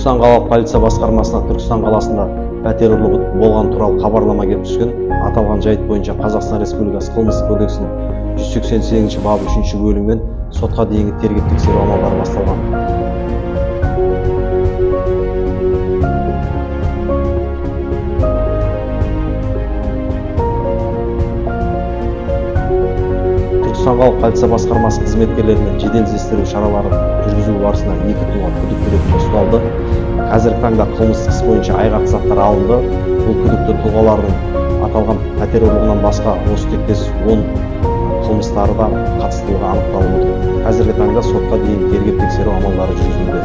Түркістан қалалық полиция басқармасына Түркістан қаласында пәтер ұрлығы болған туралы хабарлама келіп түскен. Аталған жайт бойынша Қазақстан Республикасы қылмыстық кодексінің 188 бабы 3 бөлімімен сотқа дейінгі тергеп-тексеру амалдары басталған. Түркістан қалалық полиция басқармасы қызметкерлерімен жедел іздестіру шаралары жүргізу барысында 2 тұлға күдікті ретінде ұсталды. Қазіргі таңда қылмыстық іс бойынша айғақ алынды. Бұл күдікті тұлғалардың аталған пәтер ұрлығынан басқа осы тектес 10 қылмыстары да қатыстылығы анықталып отыр. Қазіргі таңда сотқа дейін тергеп-тексеру амалдары жүргізілуде.